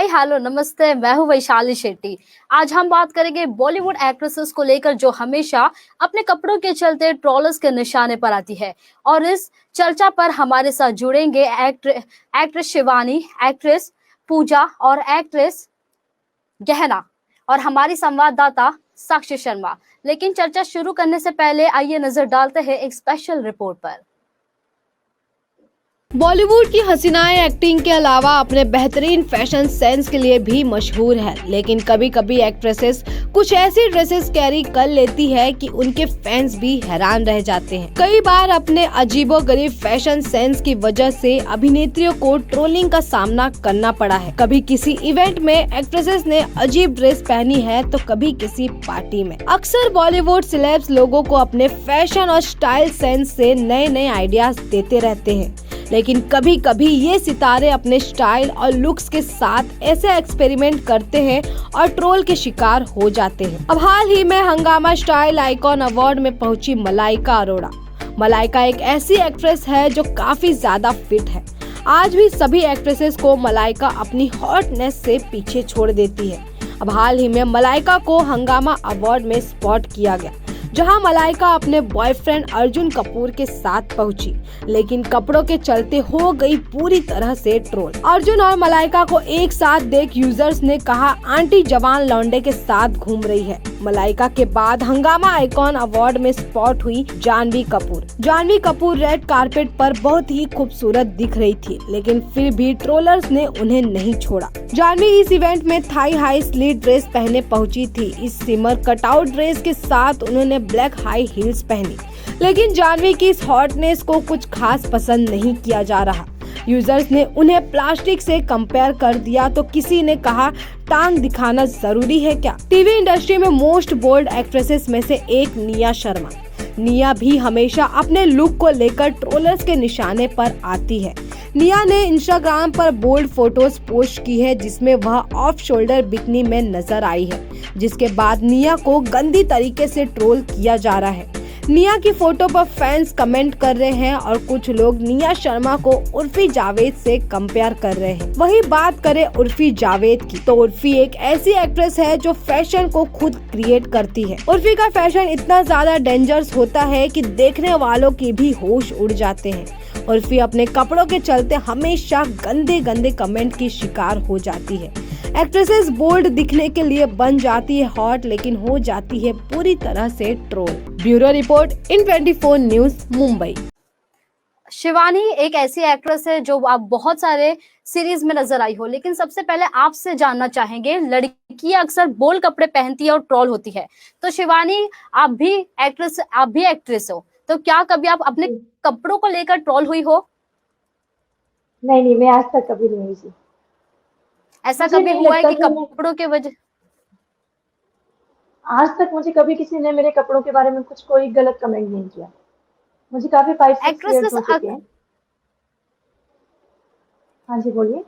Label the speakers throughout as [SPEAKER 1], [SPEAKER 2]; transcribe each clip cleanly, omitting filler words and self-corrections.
[SPEAKER 1] Hello नमस्ते, मैं हूं वैशाली शेट्टी। आज हम बात करेंगे बॉलीवुड एक्ट्रेसेस को लेकर जो हमेशा अपने कपड़ों के चलते ट्रोलर्स के निशाने पर आती है। और इस चर्चा पर हमारे साथ जुड़ेंगे एक्ट्रेस शिवानी, एक्ट्रेस पूजा और एक्ट्रेस गहना और हमारी संवाददाता साक्षी शर्मा। लेकिन चर्चा शुरू करने से पहले आइए नजर डालते हैं एक स्पेशल रिपोर्ट पर।
[SPEAKER 2] बॉलीवुड की हसीनाएं एक्टिंग के अलावा अपने बेहतरीन फैशन सेंस के लिए भी मशहूर है, लेकिन कभी कभी एक्ट्रेसेस कुछ ऐसी ड्रेसेस कैरी कर लेती है कि उनके फैंस भी हैरान रह जाते हैं। कई बार अपने अजीबोगरीब फैशन सेंस की वजह से अभिनेत्रियों को ट्रोलिंग का सामना करना पड़ा है। कभी किसी इवेंट में एक्ट्रेसेस ने अजीब ड्रेस पहनी है तो कभी किसी पार्टी में। अक्सर बॉलीवुड सेलेब्स लोगों को अपने फैशन और स्टाइल सेंस से नए नए आइडियाज देते रहते हैं, लेकिन कभी कभी ये सितारे अपने स्टाइल और लुक्स के साथ ऐसे एक्सपेरिमेंट करते हैं और ट्रोल के शिकार हो जाते हैं। अब हाल ही में हंगामा स्टाइल आइकॉन अवार्ड में पहुंची मलाइका अरोड़ा। मलाइका एक ऐसी एक्ट्रेस है जो काफी ज्यादा फिट है। आज भी सभी एक्ट्रेसेस को मलाइका अपनी हॉटनेस से पीछे छोड़ देती है। अब हाल ही में मलाइका को हंगामा अवार्ड में स्पॉट किया गया, जहां मलाइका अपने बॉयफ्रेंड अर्जुन कपूर के साथ पहुंची, लेकिन कपड़ों के चलते हो गई पूरी तरह से ट्रोल। अर्जुन और मलाइका को एक साथ देख यूजर्स ने कहा आंटी जवान लौंडे के साथ घूम रही है। मलाइका के बाद हंगामा आइकॉन अवार्ड में स्पॉट हुई जानवी कपूर। जानवी कपूर रेड कारपेट पर बहुत ही खूबसूरत दिख रही थी, लेकिन फिर भी ट्रोलर्स ने उन्हें नहीं छोड़ा। जानवी इस इवेंट में थाई हाई स्लीव ड्रेस पहने पहुंची थी। इस सिमर कटआउट ड्रेस के साथ उन्होंने ब्लैक हाई हील्स पहनी, लेकिन जानवी की इस हॉटनेस को कुछ खास पसंद नहीं किया जा रहा। यूजर्स ने उन्हें प्लास्टिक से कंपेयर कर दिया तो किसी ने कहा टांग दिखाना जरूरी है क्या। टीवी इंडस्ट्री में मोस्ट बोल्ड एक्ट्रेसेस में से एक निया शर्मा। निया भी हमेशा अपने लुक को लेकर ट्रोलर्स के निशाने पर आती है। निया ने इंस्टाग्राम पर बोल्ड फोटोज पोस्ट की है, जिसमें वह ऑफ शोल्डर बिकनी में नजर आई है, जिसके बाद निया को गंदी तरीके से ट्रोल किया जा रहा है। निया की फोटो पर फैंस कमेंट कर रहे हैं और कुछ लोग निया शर्मा को उर्फी जावेद से कंपेयर कर रहे हैं। वही बात करें उर्फी जावेद की, तो उर्फी एक ऐसी एक्ट्रेस है जो फैशन को खुद क्रिएट करती है। उर्फी का फैशन इतना ज्यादा डेंजरस होता है कि देखने वालों की भी होश उड़ जाते हैं। उर्फी अपने कपड़ों के चलते हमेशा गंदे गंदे कमेंट की शिकार हो जाती है। एक्ट्रेसेस बोल्ड दिखने के लिए बन जाती है हॉट, लेकिन हो जाती है पूरी तरह से troll. Bureau report, N24 news, Mumbai.
[SPEAKER 1] Shivani एक ऐसी एक्ट्रेस है जो आप बहुत सारे सीरीज में नजर आई हो, लेकिन सबसे पहले आपसे जानना चाहेंगे, लड़कियां अक्सर बोल्ड कपड़े पहनती है और ट्रोल होती है, तो शिवानी आप भी एक्ट्रेस हो, तो क्या कभी आप अपने कपड़ों को लेकर ट्रोल हुई हो?
[SPEAKER 3] नहीं नहीं, मैं आज तक कभी नहीं हुई थी।
[SPEAKER 1] ऐसा
[SPEAKER 3] मुझे
[SPEAKER 1] कभी
[SPEAKER 3] नहीं
[SPEAKER 1] हुआ है
[SPEAKER 3] लगता
[SPEAKER 1] कि
[SPEAKER 3] कि
[SPEAKER 1] कपड़ों के वजह?
[SPEAKER 3] आज तक मुझे कभी किसी ने मेरे कपड़ों के बारे में कुछ कोई गलत कमेंट नहीं किया। मुझे काफी 5-6 ईयर्स
[SPEAKER 1] एक्ट्रेसेस
[SPEAKER 3] हो चुके हैं। हाँ जी, बोलिए।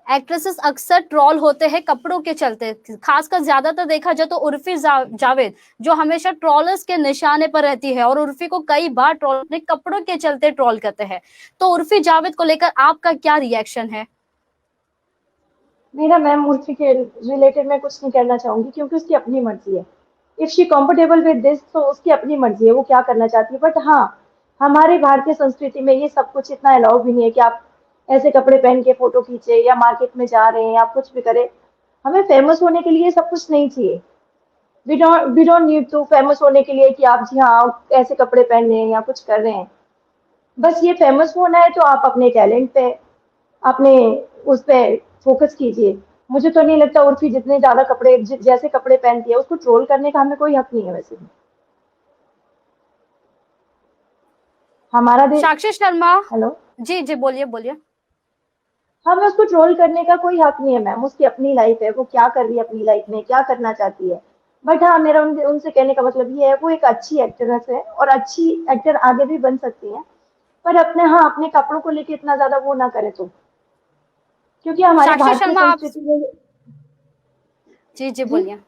[SPEAKER 1] एक्ट्रेसेस अक्सर ट्रोल होते हैं कपड़ों के चलते, खासकर ज्यादातर देखा जाए तो उर्फी जावेद जो हमेशा ट्रोलर्स के निशाने पर रहती है, और उर्फी को कई बार ट्रोल अपने कपड़ों के चलते ट्रोल करते हैं। तो उर्फी जावेद को लेकर आपका क्या रिएक्शन है?
[SPEAKER 3] मेरा मैम उर्फी के रिलेटेड मैं कुछ नहीं कहना चाहूंगी, क्योंकि उसकी अपनी मर्जी है। If she comfortable with this, तो उसकी अपनी मर्जी है, वो क्या करना चाहती है। बट हाँ, हमारी भारतीय संस्कृति में ये सब कुछ इतना अलाउ भी नहीं है कि आप ऐसे कपड़े पहन के फोटो खींचे या मार्केट में जा रहे हैं या कुछ भी करें। हमें फेमस होने के लिए सब कुछ नहीं चाहिए। We don't need to famous होने के लिए कि आप जी हाँ ऐसे कपड़े पहन रहे हैं या कुछ कर रहे हैं। बस ये फेमस होना है तो आप अपने टैलेंट पे, अपने उस पे फोकस कीजिए। मुझे तो नहीं लगता उर्फी जितने ज्यादा कपड़े जैसे कपड़े पहनती है उसको ट्रोल करने का हमें कोई हक नहीं है। वैसे भी हमारा देश।
[SPEAKER 1] साक्षी शर्मा।
[SPEAKER 3] हेलो।
[SPEAKER 1] जी जी, बोलिए बोलिए।
[SPEAKER 3] हमें उसको ट्रोल करने का कोई हक नहीं है मैम। उसकी अपनी लाइफ है, वो क्या कर रही है अपनी लाइफ में, क्या करना चाहती है। बट हाँ, मेरा उनसे कहने का मतलब ये है, वो एक अच्छी एक्ट्रेस है और अच्छी एक्टर आगे भी बन सकती है। पर अपने कपड़ों को लेके इतना ज्यादा वो ना करे तो, क्योंकि हमारी
[SPEAKER 1] साक्षी
[SPEAKER 3] भारतीय
[SPEAKER 1] शर्मा आप।
[SPEAKER 3] संस्कृति में।
[SPEAKER 1] जी जी,
[SPEAKER 3] जी,
[SPEAKER 1] बोलिए।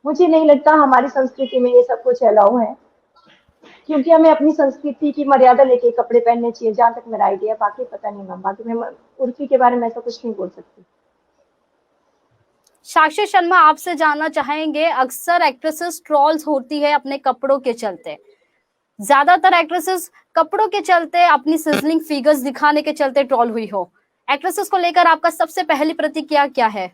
[SPEAKER 3] मुझे नहीं लगता हमारी संस्कृति में ये सब कुछ अलाउ है, क्योंकि हमें अपनी संस्कृति की मर्यादा लेके कपड़े पहनने चाहिए, जहां तक मेरा आइडिया। बाकी पता नहीं मैम, बाकी मैं उर्फी के बारे में ऐसा कुछ नहीं बोल सकती।
[SPEAKER 1] साक्षी शर्मा, आपसे जानना चाहेंगे, अक्सर एक्ट्रेसेस ट्रॉल्स होती है अपने कपड़ों के चलते। ज्यादातर एक्ट्रेसेस कपड़ों के चलते, अपनी सिजलिंग फिगर्स दिखाने के चलते ट्रॉल हुई हो। एक्ट्रेसेस को लेकर आपका सबसे पहली प्रतिक्रिया क्या है?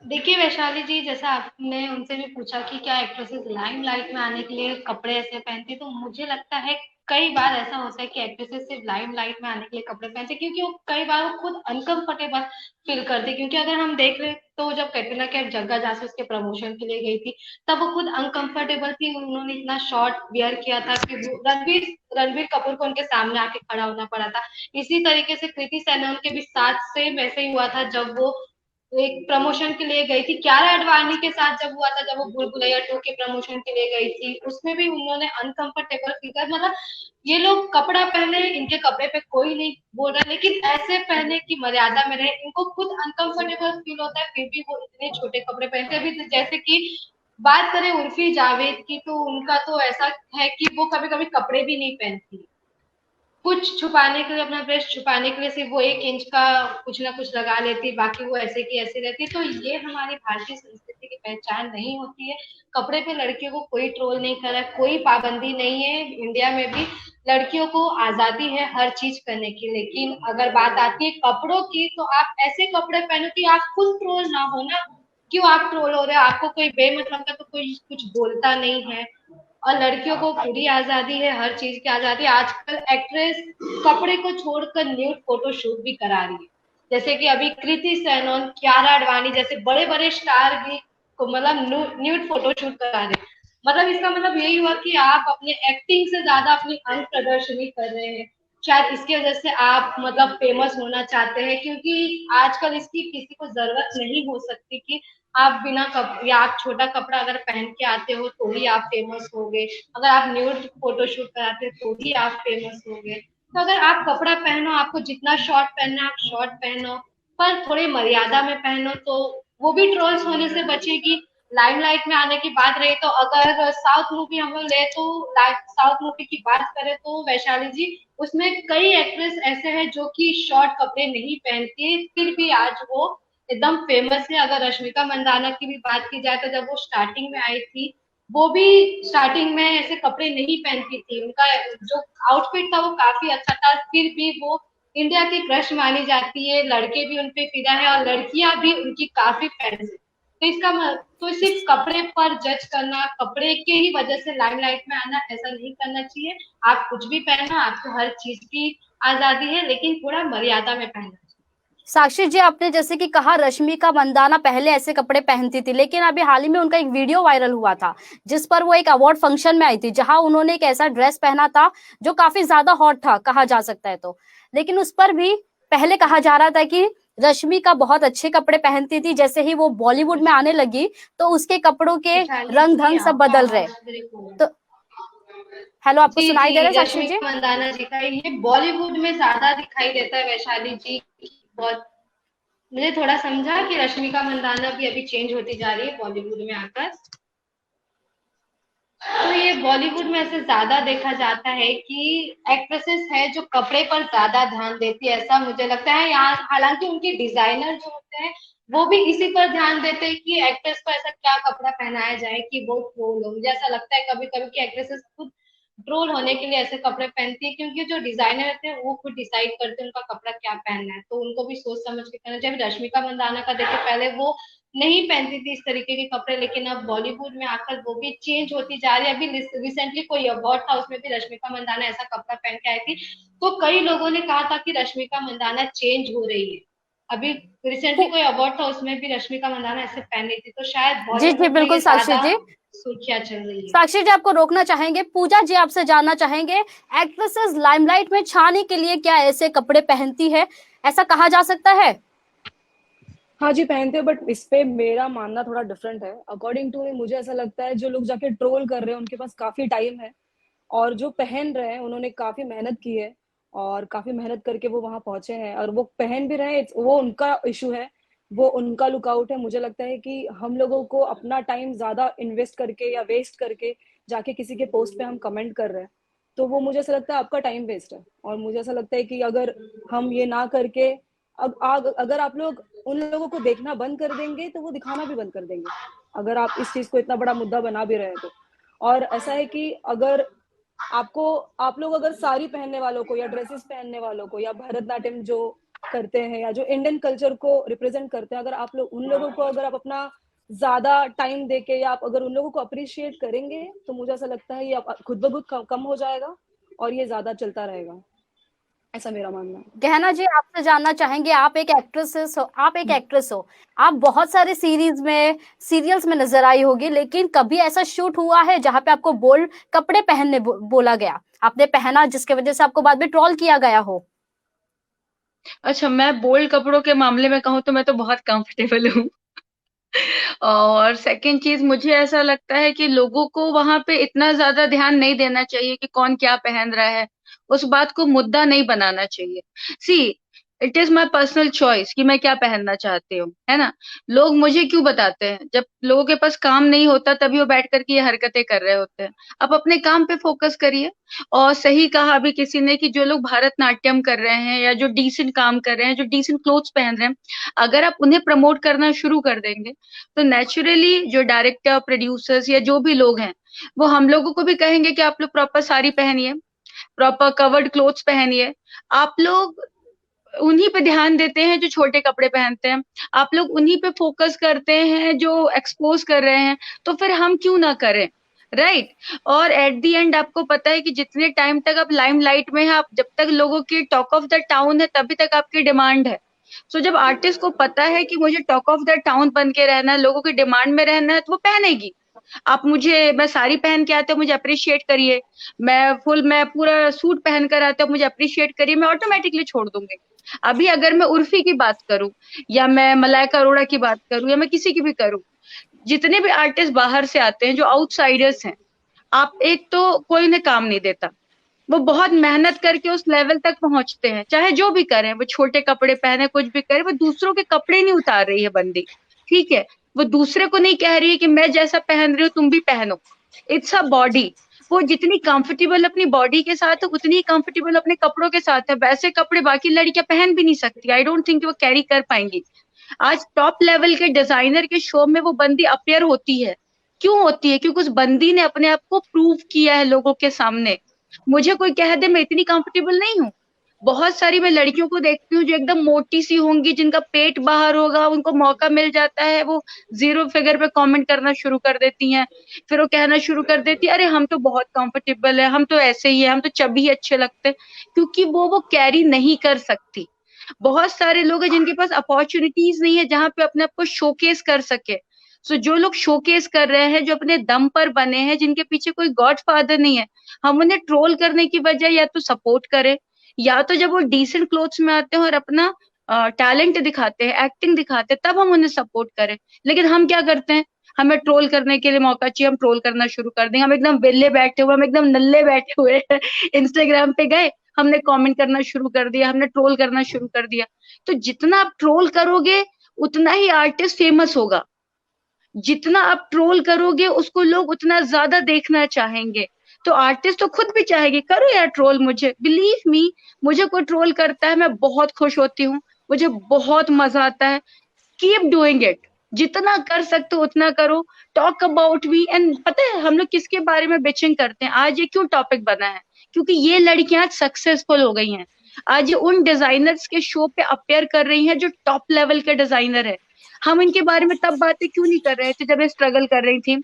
[SPEAKER 4] देखिए वैशाली जी, जैसा आपने उनसे भी पूछा कि क्या एक्ट्रेसेस लाइमलाइट में आने के लिए कपड़े ऐसे पहनती, तो मुझे लगता है कई बार ऐसा होता है कि एक्ट्रेसेस सिर्फ लाइमलाइट में आने के लिए कपड़े पहनते हैं, क्योंकि वो कई बार वो खुद अनकंफर्टेबल फील करते, क्योंकि अगर हम देख रहे तो जब कैटरीना कैफ जग्गा जासूस के प्रमोशन के लिए गई थी, तब वो खुद अनकंफर्टेबल थी। उन्होंने इतना शॉर्ट वियर किया था कि रणवीर रणवीर कपूर को उनके सामने आके खड़ा होना पड़ा था। इसी तरीके से कृति सेनन के भी साथ से वैसे ही हुआ था, जब वो एक प्रमोशन के लिए गई थी क्यारा एडवाणी के साथ, जब हुआ था, जब वो भूल भुलैया 2 के प्रमोशन के लिए गई थी, उसमें भी उन्होंने अनकंफर्टेबल फील कर, मतलब ये लोग कपड़ा पहने, इनके कपड़े पे कोई नहीं बोल रहा, लेकिन ऐसे पहने की मर्यादा में रहे। इनको खुद अनकंफर्टेबल फील होता है, फिर भी वो इतने छोटे कपड़े पहनते हैं। अभी जैसे कि बात करें उर्फी जावेद की, तो उनका तो ऐसा है कि वो कभी कभी कपड़े भी नहीं पहनती, कुछ छुपाने के लिए, अपना ब्रेस्ट छुपाने के लिए सिर्फ वो 1 इंच का कुछ ना कुछ लगा लेती, बाकी वो ऐसे की ऐसे रहती। तो ये हमारी भारतीय संस्कृति की पहचान नहीं होती है। कपड़े पे लड़कियों को कोई ट्रोल नहीं कर रहा है, कोई पाबंदी नहीं है। इंडिया में भी लड़कियों को आजादी है हर चीज करने की, लेकिन अगर बात आती है कपड़ों की, तो आप ऐसे कपड़े पहनो कि आप खुद ट्रोल ना हो ना। क्यों आप ट्रोल हो रहे हो? आपको कोई बेमतलब का तो कोई कुछ बोलता नहीं है। और लड़कियों को पूरी आजादी है, हर चीज की आजादी। आजकल एक्ट्रेस कपड़े को छोड़कर न्यूड फोटो शूट भी करा रही है, जैसे कि अभी कृति सेनन, क्यारा आडवाणी जैसे बड़े बड़े स्टार भी को मतलब न्यूड फोटो शूट करा रहे हैं। मतलब इसका मतलब यही हुआ कि आप अपने एक्टिंग से ज्यादा अपनी अंग प्रदर्शनी कर रहे हैं। शायद इसकी वजह से आप मतलब फेमस होना चाहते हैं, क्योंकि आजकल इसकी किसी को जरूरत नहीं हो सकती कि आप बिना या आप छोटा कपड़ा अगर पहन के आते हो तो ही आप फेमस होगे, अगर आप न्यूड फोटोशूट कराते हो तो ही आप फेमस होगे। तो अगर आप कपड़ा पहनो, आपको जितना शॉर्ट पहनना है आप शॉर्ट पहनो, पर थोड़ी मर्यादा में पहनो, तो वो भी ट्रोल्स होने से बचेगी। लाइमलाइट में आने की बात रही, तो अगर साउथ मूवी हम लोग ले, तो साउथ मूवी की बात करें तो वैशाली जी, उसमें कई एक्ट्रेस ऐसे हैं जो कि शॉर्ट कपड़े नहीं पहनती, फिर भी आज वो एकदम फेमस है। अगर रश्मिका मंदाना की भी बात की जाए, तो जब वो स्टार्टिंग में आई थी, वो भी स्टार्टिंग में ऐसे कपड़े नहीं पहनती थी, उनका जो आउटफिट था वो काफी अच्छा था, फिर भी वो इंडिया की क्रश मानी जाती है। लड़के भी उनपे फिदा है और लड़कियां भी उनकी काफी फैंस है। तो तो सिर्फ कपड़े पर जज करना, कपड़े के ही वजह से लाइमलाइट में आना, ऐसा नहीं करना चाहिए। आप कुछ भी पहनो, आपको हर चीज की आजादी है, लेकिन थोड़ा मर्यादा में पहनना चाहिए।
[SPEAKER 1] साक्षी जी, आपने जैसे कि कहा रश्मिका मंदाना पहले ऐसे कपड़े पहनती थी, लेकिन अभी हाल ही में उनका एक वीडियो वायरल हुआ था जिस पर वो एक अवार्ड फंक्शन में आई थी, जहां उन्होंने एक ऐसा ड्रेस पहना था जो काफी ज्यादा हॉट था, कहा जा सकता है। तो लेकिन उस पर भी पहले कहा जा रहा था कि रश्मिका बहुत अच्छे कपड़े पहनती थी, जैसे ही वो बॉलीवुड में आने लगी तो उसके कपड़ों के
[SPEAKER 4] वैशाली
[SPEAKER 1] रंग
[SPEAKER 4] जी,
[SPEAKER 1] ढंग सब
[SPEAKER 4] आपका
[SPEAKER 1] बदल रहे।
[SPEAKER 4] आवाज मेरे को
[SPEAKER 1] तो हेलो, आपको
[SPEAKER 4] जी
[SPEAKER 1] सुनाई दे रहा
[SPEAKER 4] जी,
[SPEAKER 1] है साक्षी जी?
[SPEAKER 4] रश्मिका मंदाना जी का ये बॉलीवुड में ज्यादा दिखाई देता है वैशाली जी। बहुत मुझे थोड़ा समझा कि रश्मिका मंदाना भी अभी चेंज होती जा रही है बॉलीवुड में आकर। तो ये बॉलीवुड में ऐसे ज्यादा देखा जाता है कि एक्ट्रेसेस है जो कपड़े पर ज्यादा ध्यान देती है, ऐसा मुझे लगता है। यहाँ हालांकि उनके डिजाइनर जो होते हैं वो भी इसी पर ध्यान देते हैं कि एक्ट्रेस को ऐसा क्या कपड़ा पहनाया जाए कि वो ट्रोल हो। मुझे ऐसा लगता है कभी कभी कि एक्ट्रेसेस खुद ट्रोल होने के लिए ऐसे कपड़े पहनती है, क्योंकि जो डिजाइनर रहते हैं वो खुद डिसाइड करते हैं उनका कपड़ा क्या पहनना है, तो उनको भी सोच समझ के करना चाहिए। रश्मिका मंदाना का देखिए, पहले वो नहीं पहनती थी इस तरीके के कपड़े, लेकिन अब बॉलीवुड में आकर वो भी चेंज होती जा रही है। अभी रिसेंटली कोई अवार्ड था, उसमें भी रश्मिका मंदाना ऐसा कपड़ा पहन के आई थी, तो कई लोगों ने कहा था कि रश्मिका मंदाना चेंज हो रही है। अभी रिसेंटली कोई अवार्ड था, उसमें भी रश्मिका मंदाना ऐसे पहन रही थी, तो शायद
[SPEAKER 1] जी जी,
[SPEAKER 4] बॉलीवुड में
[SPEAKER 1] बिल्कुल
[SPEAKER 4] ये
[SPEAKER 1] साक्षी
[SPEAKER 4] ज्यादा
[SPEAKER 1] जी।
[SPEAKER 4] सुर्खियां चल रही है।
[SPEAKER 1] साक्षी जी, आपको रोकना चाहेंगे, पूजा जी आपसे जानना चाहेंगे, एक्ट्रेसेस लाइमलाइट में छाने के लिए क्या ऐसे कपड़े पहनती है, ऐसा कहा जा सकता है?
[SPEAKER 5] हाँ जी, पहनते हैं, बट इस पे मेरा मानना थोड़ा डिफरेंट है। अकॉर्डिंग टू मी, मुझे ऐसा लगता है जो लोग जाके ट्रोल कर रहे हैं उनके पास काफी टाइम है, और जो पहन रहे हैं उन्होंने काफी मेहनत की है, और काफी मेहनत करके वो वहां पहुंचे हैं, और वो पहन भी रहे हैं, वो उनका इशू है, वो उनका लुकआउट है। मुझे लगता है कि हम लोगों को अपना टाइम ज्यादा इन्वेस्ट करके या वेस्ट करके जाके किसी के पोस्ट पे हम कमेंट कर रहे हैं, तो वो मुझे ऐसा लगता है आपका टाइम वेस्ट है। और मुझे ऐसा लगता है कि अगर हम ये ना करके अगर आप लोग उन लोगों को देखना बंद कर देंगे तो वो दिखाना भी बंद कर देंगे, अगर आप इस चीज को इतना बड़ा मुद्दा बना भी रहे हैं तो। और ऐसा है कि अगर आप लोग अगर साड़ी पहनने वालों को या ड्रेसेस पहनने वालों को या भरतनाट्यम जो करते हैं या जो इंडियन कल्चर को रिप्रेजेंट करते हैं, अगर आप लोग उन लोगों को अगर आप अपना ज्यादा टाइम देके या आप अगर उन लोगों को अप्रिशिएट करेंगे तो मुझे ऐसा लगता है ये खुद ब खुद कम हो जाएगा और ये ज्यादा चलता रहेगा, ऐसा मेरा मानना है।
[SPEAKER 1] गहना जी, आपसे जानना चाहेंगे, आप एक एक्ट्रेस हो, आप बहुत सारे सीरियल्स में नजर आई होगी, लेकिन कभी ऐसा शूट हुआ है जहां पे आपको बोल्ड कपड़े पहनने बोला गया, आपने पहना जिसके वजह से आपको बाद में ट्रोल किया गया हो?
[SPEAKER 6] अच्छा, मैं बोल्ड कपड़ों के मामले में कहूँ तो मैं तो बहुत कंफर्टेबल हूँ। और सेकंड चीज, मुझे ऐसा लगता है कि लोगों को वहां पे इतना ज्यादा ध्यान नहीं देना चाहिए कि कौन क्या पहन रहा है, उस बात को मुद्दा नहीं बनाना चाहिए। See, it is my personal choice कि मैं क्या पहनना चाहती हूँ, है ना। लोग मुझे क्यों बताते हैं? जब लोगों के पास काम नहीं होता तभी वो बैठ करके ये हरकतें कर रहे होते हैं। आप अपने काम पे फोकस करिए। और सही कहा अभी किसी ने कि जो लोग भारतनाट्यम कर रहे हैं या जो डिसेंट काम कर रहे हैं, जो डिसेंट क्लोथ्स पहन रहे हैं, अगर आप उन्हें प्रमोट करना शुरू कर देंगे तो नेचुरली जो डायरेक्टर, प्रोड्यूसर्स या जो भी लोग हैं वो हम लोगों को भी कहेंगे कि आप लोग प्रॉपर साड़ी पहनिए, प्रॉपर कवर्ड क्लोथ्स पहनिए। आप लोग उन्हीं पे ध्यान देते हैं जो छोटे कपड़े पहनते हैं, आप लोग उन्हीं पे फोकस करते हैं जो एक्सपोज कर रहे हैं, तो फिर हम क्यों ना करें, राइट। और एट द एंड आपको पता है कि जितने टाइम तक आप लाइमलाइट में हैं, आप जब तक लोगों की टॉक ऑफ द टाउन है तभी तक आपकी डिमांड है। सो जब आर्टिस्ट को पता है कि मुझे टॉक ऑफ द टाउन बन के रहना है, लोगों की डिमांड में रहना है, तो वो पहनेगी। मैं साड़ी पहन के आते हो मुझे अप्रिशिएट करिए, मैं पूरा सूट पहन कर आता हूँ मुझे अप्रिशिएट करिए, मैं ऑटोमेटिकली छोड़ दूंगी। अभी अगर मैं उर्फी की बात करूं या मैं मलाइका अरोड़ा की बात करूं या मैं किसी की भी करूं, जितने भी आर्टिस्ट बाहर से आते हैं जो आउटसाइडर्स हैं, आप एक तो कोई उन्हें काम नहीं देता, वो बहुत मेहनत करके उस लेवल तक पहुंचते हैं, चाहे जो भी करें, वो छोटे कपड़े पहने कुछ भी करे, वो दूसरों के कपड़े नहीं उतार रही है बंदी, ठीक है। वो दूसरे को नहीं कह रही है कि मैं जैसा पहन रही हूँ तुम भी पहनो। इट्स अ बॉडी, वो जितनी कंफर्टेबल अपनी बॉडी के साथ है उतनी कंफर्टेबल अपने कपड़ों के साथ है। वैसे कपड़े बाकी लड़कियां पहन भी नहीं सकती, आई डोंट थिंक वो कैरी कर पाएंगी। आज टॉप लेवल के डिजाइनर के शो में वो बंदी अपियर होती है, क्यों होती है? क्योंकि उस बंदी ने अपने आप को प्रूव किया है लोगों के सामने। मुझे कोई कह दे मैं इतनी कंफर्टेबल नहीं हूँ। बहुत सारी मैं लड़कियों को देखती हूँ जो एकदम मोटी सी होंगी, जिनका पेट बाहर होगा, उनको मौका मिल जाता है, वो 0 फिगर पे कमेंट करना शुरू कर देती हैं। फिर वो कहना शुरू कर देती है, अरे हम तो बहुत कंफर्टेबल है, हम तो ऐसे ही है, हम तो चबी अच्छे लगते हैं, क्योंकि वो कैरी नहीं कर सकती। बहुत सारे लोग हैं जिनके पास अपॉर्चुनिटीज नहीं है जहां पे अपने आप को शोकेस कर सके। सो जो लोग शोकेस कर रहे हैं, जो अपने दम पर बने हैं, जिनके पीछे कोई गॉड फादर नहीं है, हम उन्हें ट्रोल करने की बजाय या तो सपोर्ट करें, या तो जब वो डिसेंट क्लोथ्स में आते हैं और अपना टैलेंट दिखाते हैं, एक्टिंग दिखाते हैं, तब हम उन्हें सपोर्ट करें। लेकिन हम क्या करते हैं, हमें ट्रोल करने के लिए मौका चाहिए, हम ट्रोल करना शुरू कर देंगे। हम एकदम वेले बैठे हुए, हम एकदम नल्ले बैठे हुए इंस्टाग्राम पे गए, हमने कमेंट करना शुरू कर दिया, हमने ट्रोल करना शुरू कर दिया। तो जितना आप ट्रोल करोगे उतना ही आर्टिस्ट फेमस होगा, जितना आप ट्रोल करोगे उसको लोग उतना ज्यादा देखना चाहेंगे। तो आर्टिस्ट तो खुद भी चाहेगी, करो यार ट्रोल, मुझे बिलीव मी, मुझे कोई ट्रोल करता है मैं बहुत खुश होती हूँ, मुझे बहुत मजा आता है। कीप डूइंग इट, जितना कर सकते हो उतना करो। Talk about me. एंड पता है हम लोग किसके बारे में बिचिंग करते हैं? आज ये क्यों टॉपिक बना है? क्योंकि ये लड़कियां सक्सेसफुल हो गई हैं, आज ये उन डिजाइनर्स के शो पे अपेयर कर रही हैं जो टॉप लेवल के डिजाइनर है। हम इनके बारे में तब बातें क्यों नहीं कर रहे थे जब ये स्ट्रगल कर रही थी?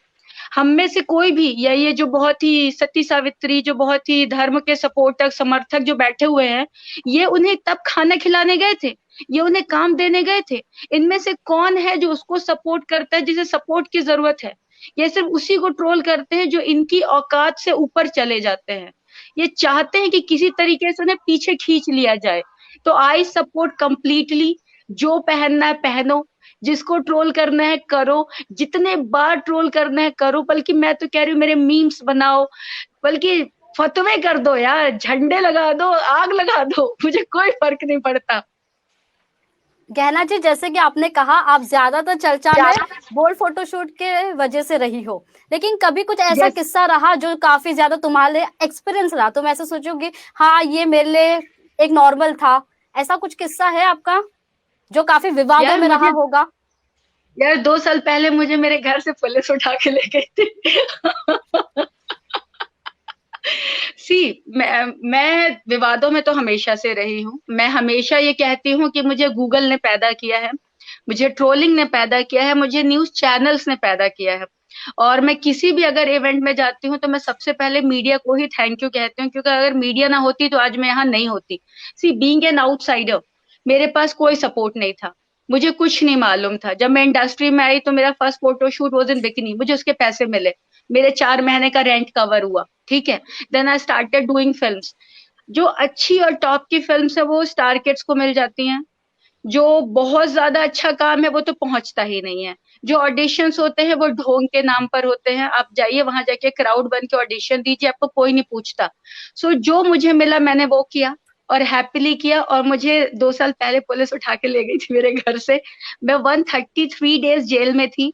[SPEAKER 6] हम में से कोई भी, या ये जो बहुत ही सती सावित्री, जो बहुत ही धर्म के सपोर्टक समर्थक जो बैठे हुए हैं, ये उन्हें तब खाना खिलाने गए थे, ये उन्हें काम देने गए थे? इनमें से कौन है जो उसको सपोर्ट करता है जिसे सपोर्ट की जरूरत है? ये सिर्फ उसी को ट्रोल करते हैं जो इनकी औकात से ऊपर चले जाते हैं। ये चाहते हैं कि किसी तरीके से उन्हें पीछे खींच लिया जाए। तो आई सपोर्ट कंप्लीटली, जो पहनना है पहनो, जिसको ट्रोल करना है करो, जितने बार ट्रोल करना है करो, बल्कि मैं तो कह रही हूँ मेरे मीम्स बनाओ, बल्कि फतवे कर दो यार, झंडे लगा दो, आग लगा दो, मुझे कोई फर्क नहीं पड़ता।
[SPEAKER 1] गहना जी, जैसे कि आपने कहा आप ज्यादातर चर्चा में बोल्ड फोटोशूट के वजह से रही हो, लेकिन कभी कुछ ऐसा किस्सा रहा जो काफी ज्यादा तुम्हारे एक्सपीरियंस रहा, तुम ऐसे सोचोगे हाँ ये मेरे लिए एक नॉर्मल था, ऐसा कुछ किस्सा है आपका? जो काफी विवादों
[SPEAKER 6] यार
[SPEAKER 1] में रहा
[SPEAKER 6] मुझे
[SPEAKER 1] होगा।
[SPEAKER 6] यार 2 साल पहले मुझे मेरे घर से पुलिस उठा के ले गई थी। सी मैं विवादों में तो हमेशा से रही हूँ। मैं हमेशा ये कहती हूँ कि मुझे गूगल ने पैदा किया है, मुझे ट्रोलिंग ने पैदा किया है, मुझे न्यूज चैनल्स ने पैदा किया है। और मैं किसी भी अगर इवेंट में जाती हूँ तो मैं सबसे पहले मीडिया को ही थैंक यू कहती हूँ, क्योंकि अगर मीडिया ना होती तो आज मैं यहाँ नहीं होती। सी बीइंग एन आउटसाइडर, मेरे पास कोई सपोर्ट नहीं था, मुझे कुछ नहीं मालूम था। जब मैं इंडस्ट्री में आई तो मेरा first photo shoot was in bikini, मुझे उसके पैसे मिले, मेरे 4 महीने का रेंट कवर हुआ, ठीक है। Then I started doing films. जो अच्छी और टॉप की फिल्म्स है वो स्टार किड्स को मिल जाती हैं, जो बहुत ज्यादा अच्छा काम है वो तो पहुंचता ही नहीं है। जो ऑडिशंस होते हैं वो ढोंग के नाम पर होते हैं, आप जाइए वहां जाके क्राउड बन के ऑडिशन दीजिए, आपको कोई नहीं पूछता। सो जो मुझे मिला मैंने वो किया और हैप्पीली किया। और मुझे 2 साल पहले पुलिस उठा के ले गई थी मेरे घर से, मैं 133 डेज जेल में थी।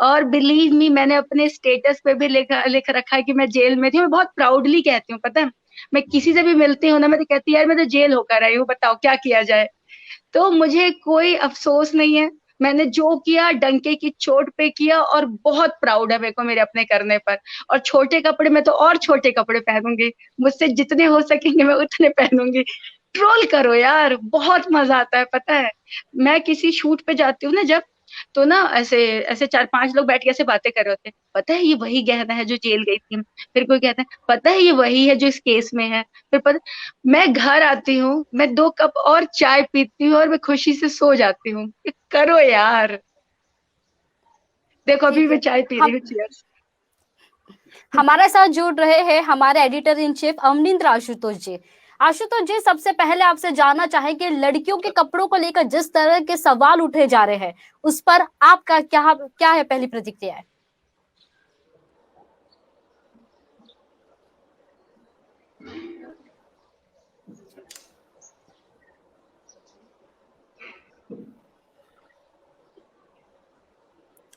[SPEAKER 6] और बिलीव मी, मैंने अपने स्टेटस पे भी लिख रखा है कि मैं जेल में थी। मैं बहुत प्राउडली कहती हूँ, पता है, मैं किसी से भी मिलती हूँ ना, मैं तो कहती यार मैं तो जेल होकर आई हूँ, बताओ क्या किया जाए। तो मुझे कोई अफसोस नहीं है, मैंने जो किया डंके की चोट पे किया और बहुत प्राउड है मेरे को मेरे अपने करने पर। और छोटे कपड़े में तो और छोटे कपड़े पहनूंगी, मुझसे जितने हो सकेंगे मैं उतने पहनूंगी। ट्रोल करो यार, बहुत मजा आता है, पता है। मैं किसी शूट पे जाती हूँ ना जब, तो ना ऐसे ऐसे 4-5 लोग बैठ के ऐसे बातें कर रहे होते हैं, पता है ये वही गहना है जो जेल गई थी। फिर कोई कहता है पता है ये वही है जो इस केस में है। फिर पता, मैं घर आती हूँ, मैं 2 कप और चाय पीती हूँ और मैं खुशी से सो जाती हूँ। करो यार। देखो अभी
[SPEAKER 1] ठीक
[SPEAKER 6] मैं
[SPEAKER 1] है,
[SPEAKER 6] चाय पी रही
[SPEAKER 1] हम
[SPEAKER 6] हूँ, चीयर्स।
[SPEAKER 1] हमारे साथ जुड़ रहे हैं हमारे editor in chief Avanindra Ashutosh ji. Ashutosh ji, सबसे पहले आपसे जानना चाहेंगे लड़कियों के कपड़ों को लेकर जिस तरह के सवाल उठे जा रहे हैं उस पर आपका क्या क्या है, पहली प्रतिक्रिया है?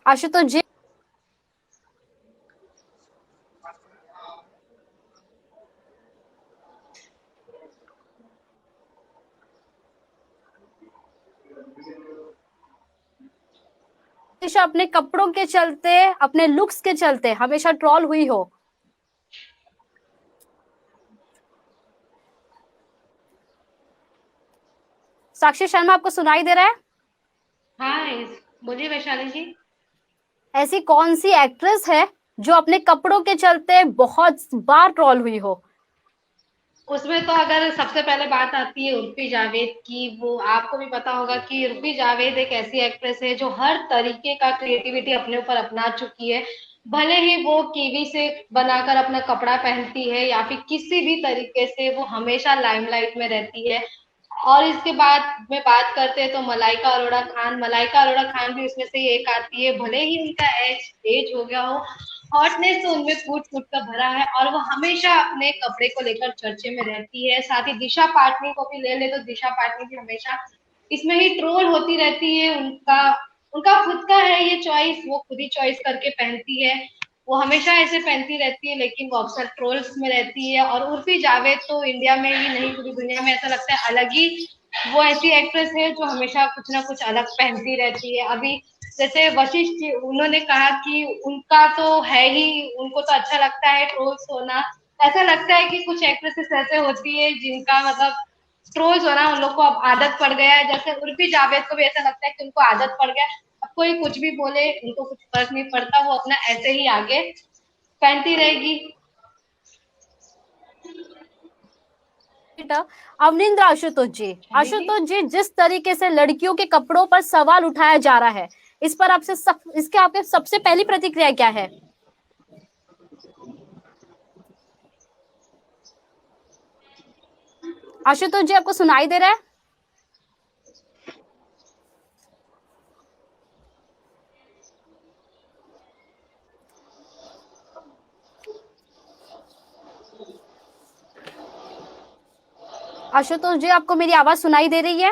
[SPEAKER 1] आशुतोष जी, हमेशा अपने कपड़ों के चलते, अपने लुक्स के चलते हमेशा ट्रॉल हुई हो? साक्षी शर्मा, आपको सुनाई दे रहा है?
[SPEAKER 4] हाँ, बोलिए वैशाली जी।
[SPEAKER 1] ऐसी कौन सी एक्ट्रेस है जो अपने कपड़ों के चलते बहुत बार ट्रॉल हुई हो?
[SPEAKER 4] उसमें तो अगर सबसे पहले बात आती है उर्फी जावेद की, वो आपको भी पता होगा कि उर्फी जावेद एक ऐसी एक्ट्रेस है जो हर तरीके का क्रिएटिविटी अपने ऊपर अपना चुकी है। भले ही वो कीवी से बनाकर अपना कपड़ा पहनती है या फिर किसी भी तरीके से, वो हमेशा लाइमलाइट में रहती है। और इसके बाद में बात करते हैं तो मलाइका अरोड़ा खान भी उसमें से एक आती है। भले ही उनका एज एज हो गया हो, हॉटनेस तो उनमें फूट फूट कर भरा है और वो हमेशा अपने कपड़े को लेकर चर्चे में रहती है। साथ ही दिशा पाटनी को भी ले ले तो दिशा पाटनी भी हमेशा इसमें ही ट्रोल होती रहती है। उनका उनका खुद का है ये चॉइस, वो खुद ही चॉइस करके पहनती है। वो हमेशा ऐसे पहनती रहती है लेकिन वो अक्सर ट्रोल्स में रहती है। और उर्फी जावेद तो इंडिया में ही नहीं पूरी दुनिया में ऐसा लगता है अलग ही, वो ऐसी एक्ट्रेस है जो हमेशा कुछ ना कुछ अलग पहनती रहती है। अभी जैसे वशिष्ठ जी, उन्होंने कहा कि उनका तो है ही, उनको तो अच्छा लगता है ट्रोल्स होना। ऐसा लगता है कि कुछ एक्ट्रेसेस ऐसे होती है जिनका मतलब ट्रोल्स होना उन लोग को अब आदत पड़ गया है। जैसे उर्फी जावेद को भी ऐसा लगता है कि उनको आदत पड़ गया, अब कोई कुछ भी बोले उनको कुछ फर्क नहीं पड़ता, वो अपना ऐसे ही आगे पहनती रहेगी।
[SPEAKER 1] अवनिंद्र आशुतोष जी, जिस तरीके से लड़कियों के कपड़ों पर सवाल उठाया जा रहा है, इस पर इसके आपके सबसे पहली प्रतिक्रिया क्या है? आशुतोष जी, आपको सुनाई दे रहा है? आशुतोष जी, आपको मेरी आवाज सुनाई दे रही है?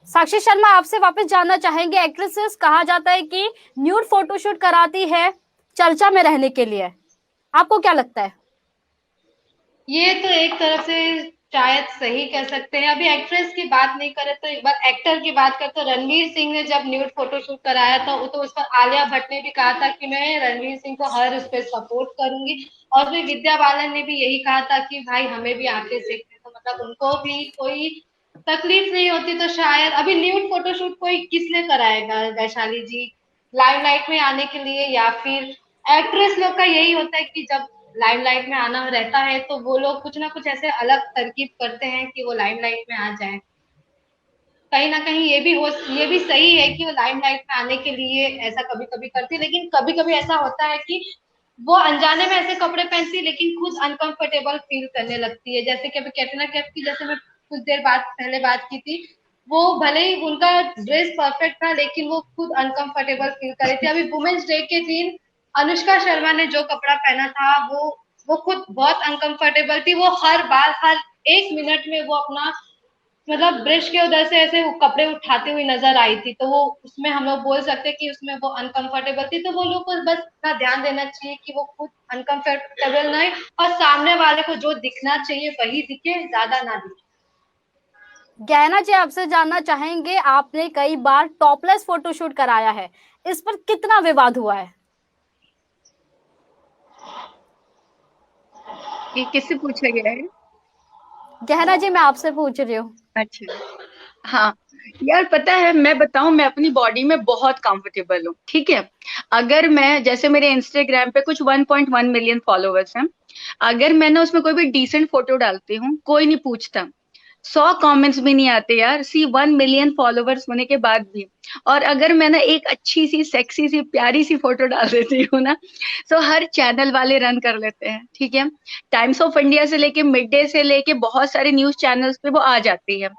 [SPEAKER 1] साक्षी शर्मा, आपसे वापस जानना चाहेंगे, एक्ट्रेसेस कहा जाता है कि न्यूड फोटोशूट कराती है चर्चा में रहने के लिए, आपको क्या लगता है?
[SPEAKER 4] ये तो एक तरफ से शायद सही कह सकते हैं। अभी एक्ट्रेस की बात नहीं करे तो एक बार एक्टर की बात करते तो रणवीर सिंह ने जब न्यूड फोटोशूट कराया था तो उस पर आलिया भट्ट ने भी कहा था कि मैं रणवीर सिंह को हर उस पर सपोर्ट करूंगी, और फिर विद्या बालन ने भी यही कहा था कि भाई हमें भी आके सीखने, तो मतलब उनको भी कोई तकलीफ नहीं होती। तो शायद अभी न्यूड फोटोशूट कोई किस लिए कराएगा वैशाली जी, लाइमलाइट में आने के लिए, या फिर एक्ट्रेस लोग का यही होता है कि जब लाइमलाइट में आना रहता है तो वो लोग कुछ ना कुछ ऐसे अलग तरकीब करते हैं कि वो लाइमलाइट में आ जाए। कहीं ना कहीं ये भी सही है कि वो लाइमलाइट में आने के लिए ऐसा कभी कभी करती है, लेकिन कभी कभी ऐसा होता है कि वो अनजाने में ऐसे कपड़े पहनती है लेकिन खुद अनकंफर्टेबल फील करने लगती है। जैसे कि अभी कैटरीना कैफ की, जैसे मैं कुछ देर बाद पहले बात की थी, वो भले ही उनका ड्रेस परफेक्ट था लेकिन वो खुद अनकंफर्टेबल फील कर रही थी। अभी वुमेन्स डे के दिन अनुष्का शर्मा ने जो कपड़ा पहना था वो खुद बहुत अनकंफर्टेबल थी। वो हर बार हर 1 मिनट में वो अपना मतलब ब्रश के उधर से ऐसे वो कपड़े उठाती हुई नजर आई थी, तो वो उसमें हम लोग बोल सकते हैं कि उसमें वो अनकंफर्टेबल थी। तो वो लोग को बस इतना ध्यान देना चाहिए कि वो खुद अनकंफर्टेबल ना हो और सामने वाले को जो दिखना चाहिए वही दिखे, ज्यादा ना दिखे।
[SPEAKER 1] गहना जी, आपसे जानना चाहेंगे, आपने कई बार टॉपलेस फोटोशूट कराया है, इस पर कितना विवाद हुआ है?
[SPEAKER 6] ये किससे पूछा गया है?
[SPEAKER 1] गहना जी, मैं आपसे पूछ रही हूँ।
[SPEAKER 6] अच्छा, हाँ, यार पता है, मैं बताऊं, मैं अपनी बॉडी में बहुत कंफर्टेबल हूँ, ठीक है। अगर मैं, जैसे मेरे इंस्टाग्राम पे कुछ 1.1 मिलियन फॉलोवर्स हैं, अगर मैं ना उसमें कोई भी डिसेंट फोटो डालती हूँ, कोई नहीं पूछता, 100 कमेंट्स भी नहीं आते यार, सी 1 मिलियन फॉलोवर्स होने के बाद भी। और अगर मैं ना एक अच्छी सी सेक्सी सी प्यारी सी फोटो डाल देती हूँ ना, तो हर चैनल वाले रन कर लेते हैं, ठीक है। टाइम्स ऑफ इंडिया से लेके मिड डे से लेके बहुत सारे न्यूज चैनल्स पे वो आ जाती है।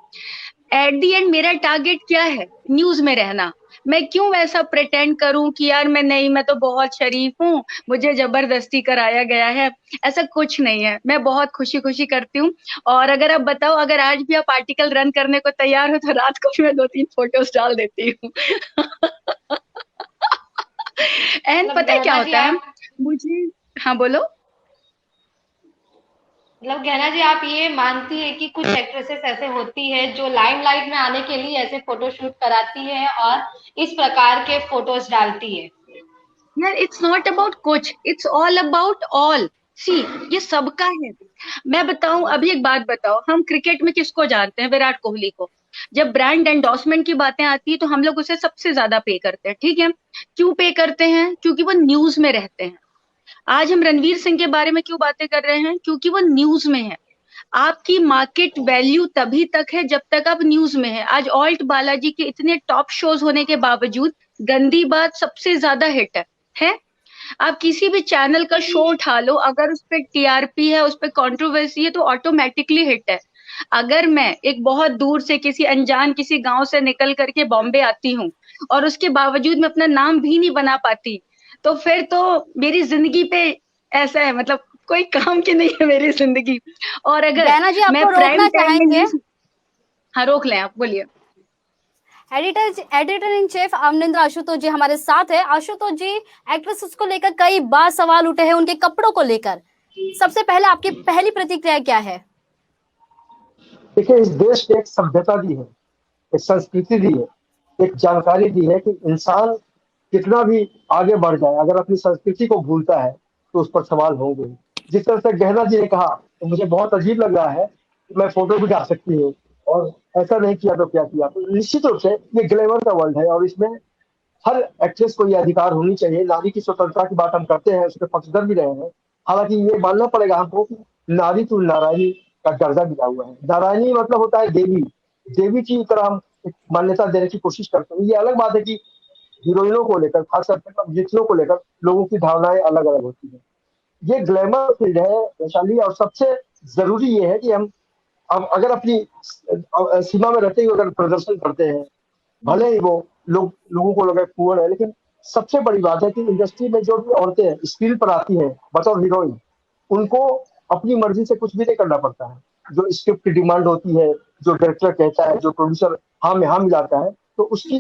[SPEAKER 6] एट दी एंड मेरा टारगेट क्या है? न्यूज में रहना। मैं क्यों वैसा प्रिटेंड करूं कि यार मैं नहीं, मैं तो बहुत शरीफ हूँ, मुझे जबरदस्ती कराया गया है। ऐसा कुछ नहीं है, मैं बहुत खुशी खुशी करती हूँ। और अगर आप बताओ, अगर आज भी आप आर्टिकल रन करने को तैयार हो तो रात को भी मैं 2-3 फोटोज डाल देती हूँ। एंड
[SPEAKER 4] मतलब
[SPEAKER 6] पता है क्या
[SPEAKER 4] गहना जी
[SPEAKER 6] होता है
[SPEAKER 4] आप
[SPEAKER 6] मुझे? हाँ बोलो।
[SPEAKER 4] मतलब गहना जी आप ये मानती है कि कुछ एक्ट्रेसेस ऐसे होती है जो लाइमलाइट में आने के लिए ऐसे फोटोशूट कराती है और इस प्रकार के फोटोज डालती है?
[SPEAKER 6] यार इट्स नॉट अबाउट कुछ, इट्स ऑल अबाउट ऑल। सी, ये सबका है। मैं बताऊं, अभी एक बात बताओ, हम क्रिकेट में किसको जानते हैं? विराट कोहली को। जब ब्रांड एंडोर्समेंट की बातें आती है तो हम लोग उसे सबसे ज्यादा पे करते हैं, ठीक है। क्यों पे करते हैं? क्योंकि वो न्यूज में रहते हैं। आज हम रणवीर सिंह के बारे में क्यों बातें कर रहे हैं? क्योंकि वो न्यूज में है। आपकी मार्केट वैल्यू तभी तक है जब तक आप न्यूज में है। आज ऑल्ट बालाजी के इतने टॉप शोज होने के बावजूद गंदी बात सबसे ज्यादा हिट है। आप किसी भी चैनल का शो उठा लो, अगर उस पर टीआरपी है, उस पर कंट्रोवर्सी है, तो ऑटोमेटिकली हिट है। अगर मैं एक बहुत दूर से किसी अनजान किसी गांव से निकल करके बॉम्बे आती हूँ और उसके बावजूद मैं अपना नाम भी नहीं बना पाती, तो फिर तो मेरी जिंदगी पे ऐसा है, मतलब कोई काम की नहीं है मेरी जिंदगी। और अगर
[SPEAKER 1] गहना जी,
[SPEAKER 6] मैं
[SPEAKER 1] आपको
[SPEAKER 6] प्राइम
[SPEAKER 1] रोकना
[SPEAKER 6] टाइम में
[SPEAKER 1] चाहेंगे।
[SPEAKER 6] न्यूज, हाँ रोक लें, आप बोलिए।
[SPEAKER 1] Editor in chief Avanindra Ashutosh ji हमारे साथ है। आशुतोष जी, एक्ट्रेसेस को लेकर कई बार सवाल उठे हैं उनके कपड़ों को लेकर, सबसे पहले आपकी पहली प्रतिक्रिया क्या है?
[SPEAKER 7] देखिए, इस देश ने एक सभ्यता दी है, एक संस्कृति दी है, एक जानकारी दी है कि इंसान कितना भी आगे बढ़ जाए, अगर अपनी संस्कृति को भूलता है तो उस पर सवाल होंगे। जिस तरह से गहना जी ने कहा, तो मुझे बहुत अजीब लग रहा है कि मैं फोटो भी डाल सकती हूँ और ऐसा नहीं किया तो क्या किया। तो निश्चित रूप से ये ग्लैमर का वर्ल्ड है और इसमें हर एक्ट्रेस को ये अधिकार होनी चाहिए। नारी की स्वतंत्रता की बात हम करते हैं, उसके पक्षधर भी रहे हैं। हालांकि ये मानना पड़ेगा हमको कि नारी तो नारायणी का दर्जा दिया हुआ है। नारायणी मतलब होता है देवी, देवी की तरह हम एक मान्यता देने की कोशिश करते हैं। ये अलग बात है कि हीरोइनों को लेकर, खासकर अभिनेत्रियों को लेकर लोगों की धारणाएं अलग अलग होती है। ये ग्लैमर फील्ड है वैशाली, और सबसे जरूरी ये है कि हम अब अगर अपनी सीमा में रहते हुए अगर प्रदर्शन करते हैं, भले ही वो लोगों को लगे पुअर है, लेकिन सबसे बड़ी बात है कि इंडस्ट्री में जो भी औरतें स्क्रीन पर आती हैं बतौर हीरोइन, उनको अपनी मर्जी से कुछ भी नहीं करना पड़ता है। जो स्क्रिप्ट की डिमांड होती है, जो डायरेक्टर कहता है, जो प्रोड्यूसर हाँ में हाँ मिलाता है, तो उसकी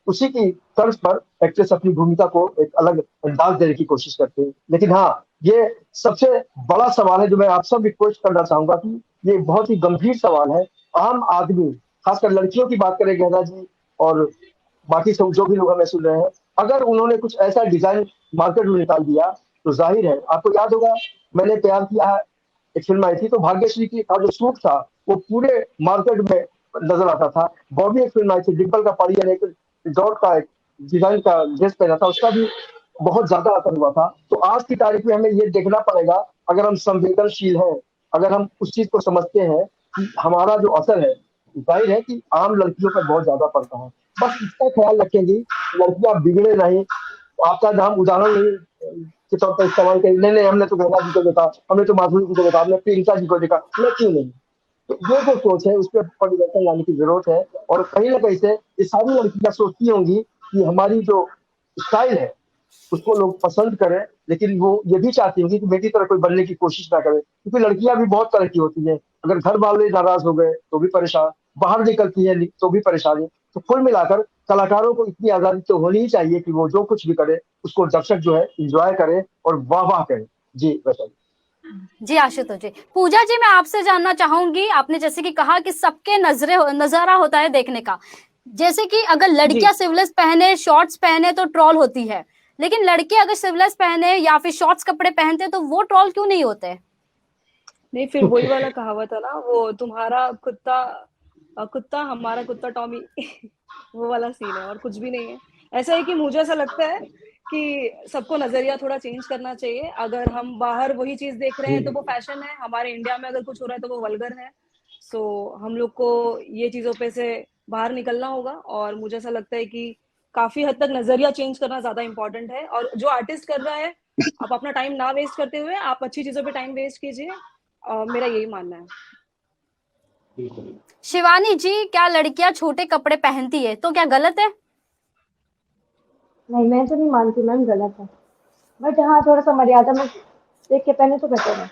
[SPEAKER 7] उसी की तर्ज पर एक्ट्रेस अपनी भूमिका को एक अलग अंदाज देने की कोशिश करते हैं। लेकिन हाँ, ये सबसे बड़ा सवाल है जो मैं आप सब रिक्वेस्ट करना चाहूंगा कि ये बहुत ही गंभीर सवाल है। आम आदमी, खासकर लड़कियों की बात करें गहना जी और बाकी सब जो भी लोग हमें सुन रहे हैं, अगर उन्होंने कुछ ऐसा डिजाइन मार्केट में निकाल दिया तो जाहिर है, आपको याद होगा मैंने प्यार किया है एक फिल्म आई थी, तो भाग्यश्री की का जो सूट था वो पूरे मार्केट में नजर आता था। बॉबी एक फिल्म आई थी, डिम्पल का पारिया ने एक डॉट का एक डिजाइन का ड्रेस पहना था, उसका भी बहुत ज्यादा असर हुआ था। तो आज की तारीख में हमें ये देखना पड़ेगा, अगर हम संवेदनशील हैं, अगर हम उस चीज को समझते हैं कि हमारा जो असर है, जाहिर है कि आम लड़कियों पर बहुत ज्यादा पड़ता है। बस इसका ख्याल रखेंगे, लड़कियां बिगड़े नहीं। आपका नाम उदाहरण नहीं के तौर पर इस्तेमाल करें, नहीं नहीं हमने तो गंगा जी को देखा, हमने तो माधुरी जी को देखा, हमने प्रियंका जी को देखा, मैं क्यों नहीं। तो ये जो सोच है उस पर परिवर्तन लाने की जरूरत है। और कहीं ना कहीं से ये सारी लड़कियां सोचती होंगी कि हमारी जो स्टाइल है उसको लोग पसंद करें, लेकिन वो ये भी चाहती होंगी कि मेरी तरह कोई बनने की कोशिश ना करे, क्योंकि लड़कियां भी बहुत तरह की होती हैं। अगर घर वाले नाराज हो गए तो भी परेशान, बाहर निकलती है तो भी परेशानी। तो कुल मिलाकर कलाकारों को इतनी आजादी तो होनी ही चाहिए कि वो जो कुछ भी करे उसको दर्शक जो है इंजॉय करे और वाह वाह करे। जी वैसा
[SPEAKER 1] जी आशुतोष जी, पूजा जी मैं आपसे जानना चाहूंगी, आपने जैसे कि कहा कि सबके नजरा होता है देखने का, जैसे कि अगर लड़कियां सिवलेस पहने, शॉर्ट्स पहने तो ट्रोल होती है, लेकिन लड़के अगर सिवलेस पहने या फिर शॉर्ट्स कपड़े पहनते तो वो ट्रोल क्यों नहीं होते?
[SPEAKER 5] नहीं, फिर वही वाला कहावत है ना, वो तुम्हारा कुत्ता हमारा कुत्ता टॉमी वो वाला सीन है, और कुछ भी नहीं है। ऐसा है कि मुझे ऐसा लगता है कि सबको नजरिया थोड़ा चेंज करना चाहिए। अगर हम बाहर वही चीज देख रहे हैं तो वो फैशन है, हमारे इंडिया में अगर कुछ हो रहा है तो वो वल्गर है। सो हम लोग को ये चीजों पे से बाहर निकलना होगा, और मुझे ऐसा लगता है कि काफी हद तक नजरिया चेंज करना ज्यादा इंपॉर्टेंट है। और जो आर्टिस्ट कर रहा है, आप अपना टाइम ना वेस्ट करते हुए आप अच्छी चीजों पे टाइम वेस्ट कीजिए, मेरा यही मानना है।
[SPEAKER 1] शिवानी जी, क्या लड़कियां छोटे कपड़े पहनती है तो क्या गलत है?
[SPEAKER 3] नहीं, मैं तो नहीं मानती मैम गलत है, बट हाँ थोड़ा सा मर्यादा में देख के पहने तो बेटर है।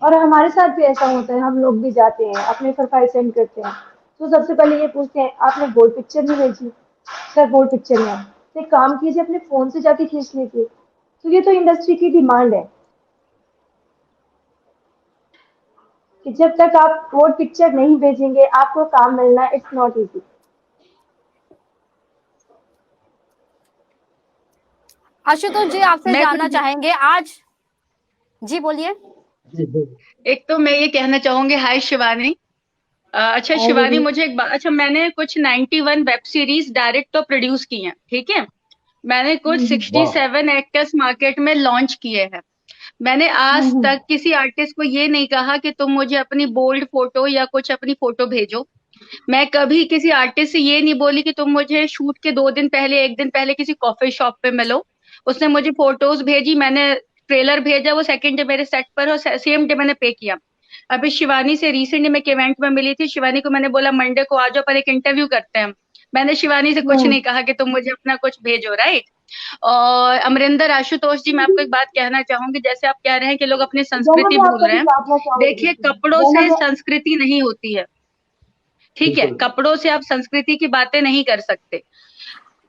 [SPEAKER 3] और हमारे साथ भी ऐसा होता है, हम लोग भी जाते हैं अपने प्रोफाइल सेंड करते हैं तो सबसे पहले ये पूछते हैं आपने बोल्ड पिक्चर नहीं भेजी, सर बोल्ड पिक्चर नहीं है, तो एक काम कीजिए अपने फोन से जाके खींच लीजिए। तो ये तो इंडस्ट्री की डिमांड है कि जब तक आप बोल्ड पिक्चर नहीं भेजेंगे आपको काम मिलना इट्स नॉट इजी।
[SPEAKER 1] आशुतोष जी आपसे
[SPEAKER 6] मैं
[SPEAKER 1] जानना
[SPEAKER 6] कुछ
[SPEAKER 1] चाहेंगे आज। जी बोलिए।
[SPEAKER 6] एक तो मैं ये कहना चाहूंगी, हाय शिवानी। अच्छा
[SPEAKER 3] हाँ
[SPEAKER 6] शिवानी,
[SPEAKER 3] दीदी।
[SPEAKER 6] मुझे एक बात, अच्छा मैंने कुछ 91 वेब सीरीज डायरेक्ट तो प्रोड्यूस की हैं, ठीक है। मैंने कुछ
[SPEAKER 7] वाह
[SPEAKER 6] 67 एक्टर्स मार्केट में लॉन्च किए हैं। मैंने आज तक किसी आर्टिस्ट को ये नहीं कहा कि तुम मुझे अपनी बोल्ड फोटो या कुछ अपनी फोटो भेजो। मैं कभी किसी आर्टिस्ट से ये नहीं बोली कि तुम मुझे शूट के 2 दिन पहले, 1 दिन पहले किसी कॉफी शॉप पे मिलो। उसने मुझे फोटोज भेजी, मैंने ट्रेलर भेजा, वो सेकंड डे मेरे सेट पर और सेम डे मैंने पे किया। अभी शिवानी से रिसेंटली मैं एक इवेंट में मिली थी, शिवानी को मैंने बोला मंडे को आ जाओ पर एक इंटरव्यू करते हैं। मैंने शिवानी से कुछ नहीं कहा कि तुम मुझे अपना कुछ भेजो, राइट। और अमरिंदर, आशुतोष जी, मैं आपको एक बात कहना चाहूंगी, जैसे आप कह रहे हैं कि लोग अपनी
[SPEAKER 3] जैना
[SPEAKER 6] संस्कृति
[SPEAKER 3] मैं
[SPEAKER 6] भूल
[SPEAKER 3] आपको
[SPEAKER 6] रहे
[SPEAKER 3] भी
[SPEAKER 6] हैं।
[SPEAKER 3] काटना चाहूंगी,
[SPEAKER 6] देखिए, कपड़ों
[SPEAKER 3] जैना
[SPEAKER 6] से
[SPEAKER 3] मैं
[SPEAKER 6] संस्कृति नहीं होती है, ठीक है। कपड़ों से आप संस्कृति की बातें नहीं कर सकते।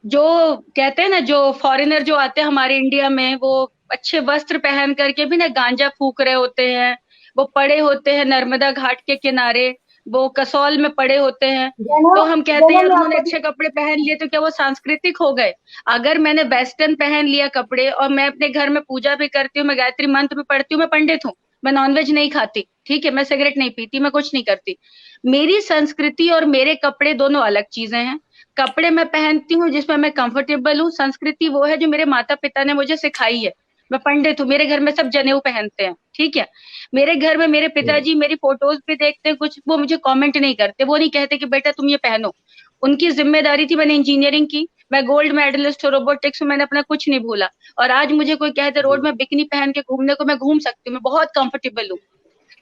[SPEAKER 6] जो कहते हैं ना, जो फॉरेनर जो आते हैं हमारे इंडिया में, वो अच्छे वस्त्र पहन करके भी ना गांजा फूक रहे होते हैं। वो पड़े होते हैं नर्मदा घाट के किनारे, वो कसौल में पड़े होते हैं।
[SPEAKER 3] जैना
[SPEAKER 6] तो हम कहते हैं
[SPEAKER 3] जैना
[SPEAKER 6] यार
[SPEAKER 3] मैं
[SPEAKER 6] उन्होंने
[SPEAKER 3] आपको भी
[SPEAKER 6] अच्छे कपड़े पहन लिए तो क्या वो सांस्कृतिक हो गए? अगर मैंने वेस्टर्न पहन लिया कपड़े और मैं अपने घर में पूजा भी करती हूँ, मैं गायत्री मंत्र भी पढ़ती हूँ, मैं पंडित हूँ, मैं नॉनवेज नहीं खाती, ठीक है, मैं सिगरेट नहीं पीती, मैं कुछ नहीं करती, मेरी संस्कृति और मेरे कपड़े दोनों अलग चीजें हैं। कपड़े मैं पहनती हूँ जिसमें मैं कंफर्टेबल हूँ, संस्कृति वो है जो मेरे माता पिता ने मुझे सिखाई है। मैं पंडित हूँ, मेरे घर में सब जनेऊ पहनते हैं, ठीक है। मेरे घर में मेरे पिताजी मेरी फोटोज भी देखते हैं कुछ, वो मुझे कमेंट नहीं करते, वो नहीं कहते कि बेटा तुम ये पहनो। उनकी जिम्मेदारी थी, मैंने इंजीनियरिंग की, मैं गोल्ड मेडलिस्ट हूँ रोबोटिक्स में, मैंने अपना कुछ नहीं भूला। और आज मुझे कोई कहते रोड में बिकनी पहन के घूमने को, मैं घूम सकती हूँ, मैं बहुत कंफर्टेबल हूँ।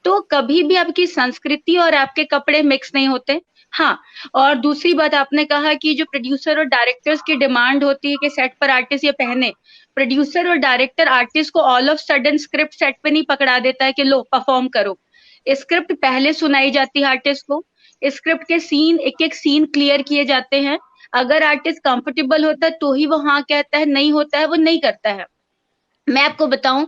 [SPEAKER 6] तो कभी भी आपकी संस्कृति और आपके कपड़े मिक्स नहीं होते। हाँ, और दूसरी बात आपने कहा कि जो प्रोड्यूसर और डायरेक्टर्स की डिमांड होती है कि सेट पर आर्टिस्ट ये पहने, प्रोड्यूसर और डायरेक्टर आर्टिस्ट को all of sudden script set पे नहीं पकड़ा देता है कि लो परफॉर्म करो। स्क्रिप्ट पहले सुनाई जाती है आर्टिस्ट को, स्क्रिप्ट के सीन, एक एक सीन क्लियर किए जाते हैं। अगर आर्टिस्ट कंफर्टेबल होता है तो ही वो हाँ कहता है, नहीं होता है वो नहीं करता है। मैं आपको बताऊं,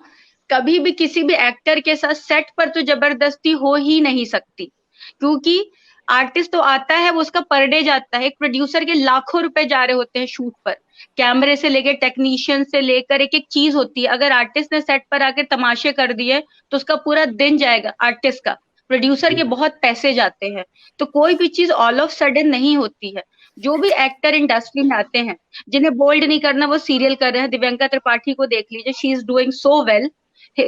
[SPEAKER 6] कभी भी किसी भी एक्टर के साथ सेट पर तो जबरदस्ती हो ही नहीं सकती, क्योंकि आर्टिस्ट तो आता है, वो उसका पर डे जाता है। एक प्रोड्यूसर के लाखों रुपए जा रहे होते हैं शूट पर, कैमरे से लेकर टेक्नीशियन से लेकर एक एक चीज होती है। अगर आर्टिस्ट ने सेट पर आकर तमाशे कर दिए तो उसका पूरा दिन जाएगा आर्टिस्ट का, प्रोड्यूसर के बहुत पैसे जाते हैं। तो कोई भी चीज ऑल ऑफ सडन नहीं होती है। जो भी एक्टर इंडस्ट्री में आते हैं, जिन्हें बोल्ड नहीं करना, वो सीरियल कर रहे हैं। दिव्यांका त्रिपाठी को देख लीजिए, she is doing so well.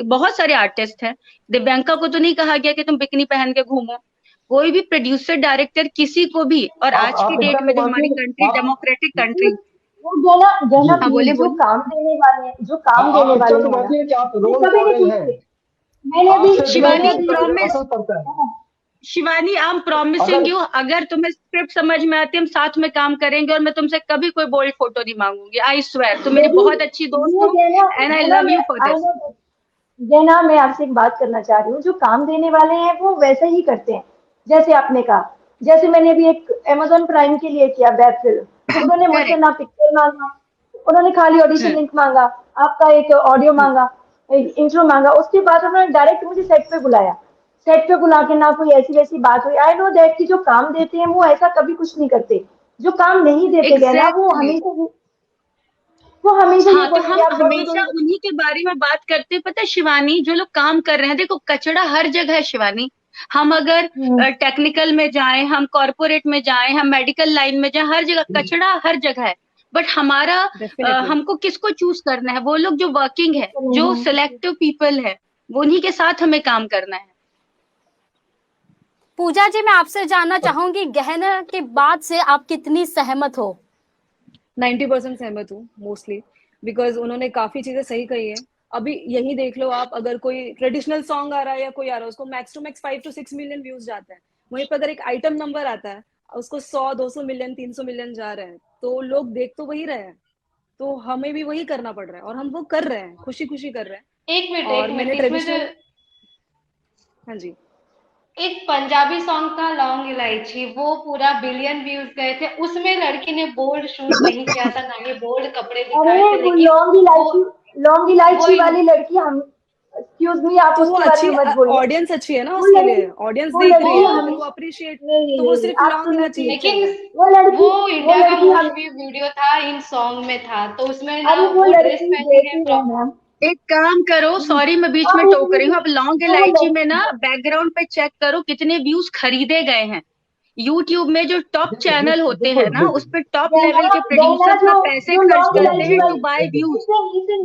[SPEAKER 6] बहुत सारे आर्टिस्ट हैं, दिव्यांका को तो नहीं कहा गया कि तुम बिकनी पहन के घूमो। कोई भी प्रोड्यूसर डायरेक्टर किसी को भी, और आज की डेट में जो हमारी कंट्री डेमोक्रेटिक कंट्री,
[SPEAKER 3] वो गहना
[SPEAKER 6] हाँ बोले
[SPEAKER 3] जो
[SPEAKER 6] बोले।
[SPEAKER 3] काम देने वाले हैं, जो काम देने वाले हैं ना,
[SPEAKER 7] कि आप रोल
[SPEAKER 3] कभी नहीं
[SPEAKER 7] मॉडल हैं।
[SPEAKER 3] पूछते। मैंने भी
[SPEAKER 6] शिवानी
[SPEAKER 3] मैंने भी-
[SPEAKER 6] प्रॉमिस,
[SPEAKER 7] असर पड़ता है।
[SPEAKER 6] शिवानी आई एम प्रॉमिसिंग
[SPEAKER 7] अगर-
[SPEAKER 6] यू, अगर तुम्हें स्क्रिप्ट समझ में आती है हम साथ में काम करेंगे, और मैं तुमसे कभी कोई बोल्ड फोटो नहीं मांगूंगी। आई स्वेयर, तुम मेरी बहुत अच्छी दोस्त हो and I love you for this.
[SPEAKER 3] जैना, मैं आपसे एक बात करना चाह रही हूँ, जो काम देने वाले हैं वो वैसे ही करते हैं जैसे आपने कहा। जैसे मैंने अभी एक Amazon प्राइम के लिए किया वेब फिल्म, उन्होंने मुझसे ना पिक्चर मांगा, उन्होंने खाली ऑडिशन लिंक मांगा, आपका एक ऑडियो मांगा, एक इंट्रो मांगा। उसके बाद उन्होंने डायरेक्ट मुझे सेट पे बुलाया। सेट पे बुला के ना कोई ऐसी वैसी बात हुई। आई नो दैट कि जो काम देते हैं वो ऐसा कभी कुछ नहीं करते। जो काम नहीं देते गए ना, वो
[SPEAKER 6] Exactly.
[SPEAKER 3] हमेशा
[SPEAKER 6] हाँ,
[SPEAKER 3] ये
[SPEAKER 6] तो
[SPEAKER 3] बोलते
[SPEAKER 6] हम
[SPEAKER 3] हैं, आप
[SPEAKER 6] हमेशा उन्हीं के बारे में बात करते हैं। पता है शिवानी, जो लोग काम कर रहे हैं, देखो कचरा हर जगह है शिवानी। हम अगर टेक्निकल में जाएं, हम कॉर्पोरेट में जाएं, हम मेडिकल लाइन में जाएं, हर जगह कचरा हर जगह है। बट हमारा हमको किसको चूज करना है? वो लोग जो वर्किंग है, जो सिलेक्टिव पीपल है, वो उन्हीं के साथ हमें काम करना है।
[SPEAKER 1] पूजा जी, मैं आपसे जानना चाहूंगी, गहना के बाद से आप कितनी सहमत हो?
[SPEAKER 5] 90% सहमत हूँ मोस्टली, बिकॉज उन्होंने काफी चीजें सही कही है। अभी यही देख लो आप, अगर कोई ट्रेडिशनल सॉन्ग आ रहा है या कोई आ रहा है, उसको max to max 5 to 6 million views जाता है। वहीं पर अगर एक आइटम नंबर आता है, उसको 100, 200 मिलियन, 300 मिलियन जा रहे हैं, तो लोग देख तो वही रहे हैं। तो हमें भी वही करना पड़ रहा है, और हम वो कर रहे हैं, खुशी खुशी कर रहे हैं।
[SPEAKER 4] एक मिनट,
[SPEAKER 5] और
[SPEAKER 4] एक
[SPEAKER 5] मैंने
[SPEAKER 4] मिनट, इसमें जो
[SPEAKER 5] ट्रेडिशनल, हाँ जी,
[SPEAKER 4] एक पंजाबी सॉन्ग था लौंग इलायची, वो पूरा बिलियन व्यूज गए थे। उसमें लड़की ने बोल्ड शूट नहीं किया था, ना ये बोल्ड कपड़े दिखाए
[SPEAKER 3] अरे
[SPEAKER 4] थे,
[SPEAKER 3] वो
[SPEAKER 4] लेकिन
[SPEAKER 3] लौंग इलायची
[SPEAKER 4] वो-
[SPEAKER 3] वाली लड़की, हम एक्सक्यूज मी, आप
[SPEAKER 5] तो वो
[SPEAKER 3] उसके बारे
[SPEAKER 5] अच्छी
[SPEAKER 3] में मत बोलिए।
[SPEAKER 5] ऑडियंस अच्छी है ना
[SPEAKER 3] वो
[SPEAKER 5] उसके
[SPEAKER 3] लड़की-
[SPEAKER 5] लिए, ऑडियंस
[SPEAKER 3] वो
[SPEAKER 5] देख
[SPEAKER 3] लड़की
[SPEAKER 5] रही है,
[SPEAKER 3] हम-
[SPEAKER 5] अगर वो अप्रिशिएट,
[SPEAKER 3] नहीं,
[SPEAKER 5] तो वो सिर्फ
[SPEAKER 3] आप
[SPEAKER 5] लॉन्ग
[SPEAKER 3] सुनिए,
[SPEAKER 5] इलायची
[SPEAKER 4] लेकिन
[SPEAKER 3] वो लड़की
[SPEAKER 4] वो इंडिया का
[SPEAKER 3] हम-
[SPEAKER 4] मोस्ट व्यू वीडियो था, इन सॉन्ग में था, तो उसमें ना
[SPEAKER 3] अरे
[SPEAKER 4] वो ड्रेस
[SPEAKER 3] लड़की
[SPEAKER 4] पहनी
[SPEAKER 3] जैसी
[SPEAKER 4] है।
[SPEAKER 3] है मैम।
[SPEAKER 6] एक काम करो, सॉरी मैं बीच में
[SPEAKER 3] आप
[SPEAKER 6] टोक रही हूँ, अब लौंग
[SPEAKER 3] वो
[SPEAKER 6] इलायची
[SPEAKER 3] लड़की-
[SPEAKER 6] में ना बैकग्राउंड पे चेक करो कितने व्यूज खरीदे गए हैं। यूट्यूब में जो टॉप चैनल होते हैं ना, उस पे टॉप लेवल के प्रोड्यूसर्स ना पैसे खर्च करते हैं टू बाय व्यूज।